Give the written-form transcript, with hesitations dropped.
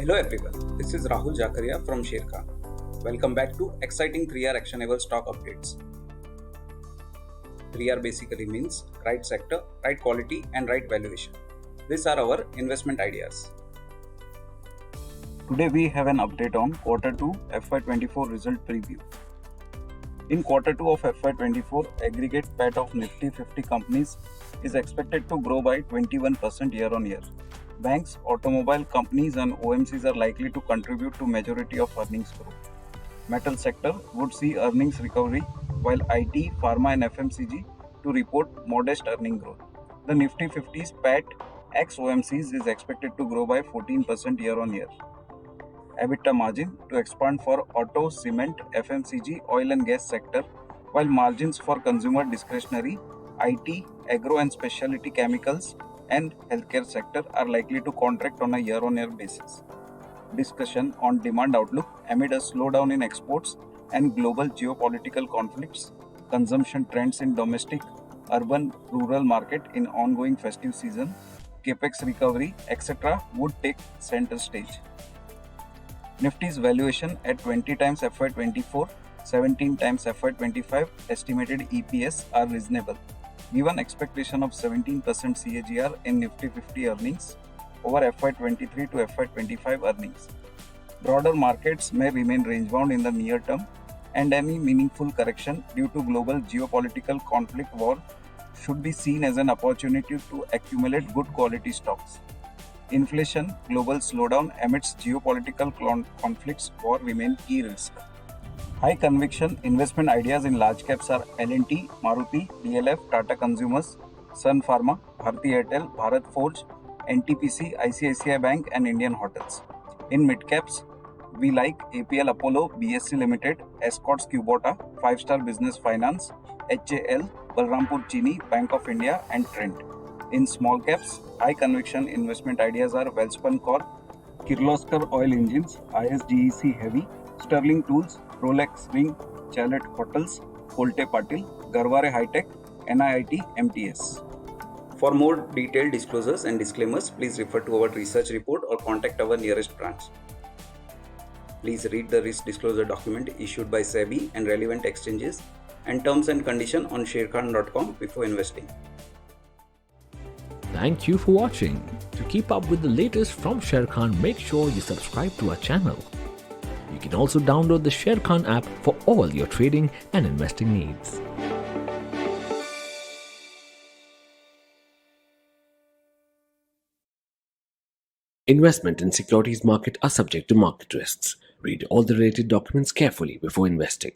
Hello everyone, this is Rahul Jakaria from Sharekhan. Welcome back to exciting 3R actionable stock updates. 3R basically means right sector, right quality and right valuation. These are our investment ideas. Today we have an update on Q2 FY24 result preview. In Q2 of FY24, aggregate PAT of Nifty 50 companies is expected to grow by 21% year-on-year. Banks, automobile companies and OMCs are likely to contribute to majority of earnings growth. Metal sector would see earnings recovery, while IT, Pharma and FMCG to report modest earning growth. The Nifty 50's PAT ex-OMCs is expected to grow by 14% year-on-year. EBITDA margin to expand for auto, cement, FMCG, oil and gas sector, while margins for consumer discretionary, IT, agro and specialty chemicals and healthcare sector are likely to contract on a year-on-year basis. Discussion on demand outlook amid a slowdown in exports and global geopolitical conflicts, consumption trends in domestic, urban, rural market in ongoing festive season, capex recovery, etc. would take center stage. Nifty's valuation at 20 times FY24, 17 times FY25 estimated EPS are reasonable, given expectation of 17% CAGR in Nifty 50 earnings over FY23 to FY25 earnings. Broader markets may remain range-bound in the near term, and any meaningful correction due to global geopolitical conflict war should be seen as an opportunity to accumulate good quality stocks. Inflation, global slowdown amidst geopolitical conflicts war remain key risk. High conviction investment ideas in large caps are L&T, Maruti, DLF, Tata Consumers, Sun Pharma, Bharti Airtel, Bharat Forge, NTPC, ICICI Bank and Indian Hotels. In mid caps, we like APL Apollo, BSC Limited, Escorts Kubota, 5-Star Business Finance, HAL, Balrampur Chini, Bank of India and Trent. In small caps, high conviction investment ideas are Welspun Corp, Kirloskar Oil Engines, ISGEC Heavy, Sterling Tools, Rolex Ring, Chalet Hotels, Kolte Patil, Garware High Tech, NIIT MTS. For more detailed disclosures and disclaimers, please refer to our research report or contact our nearest branch. Please read the risk disclosure document issued by SEBI and relevant exchanges and terms and conditions on sharekhan.com before investing. Thank you for watching. To keep up with the latest from Sharekhan, make sure you subscribe to our channel. You can also download the Sharekhan app for all your trading and investing needs. Investment in securities market are subject to market risks. Read all the related documents carefully before investing.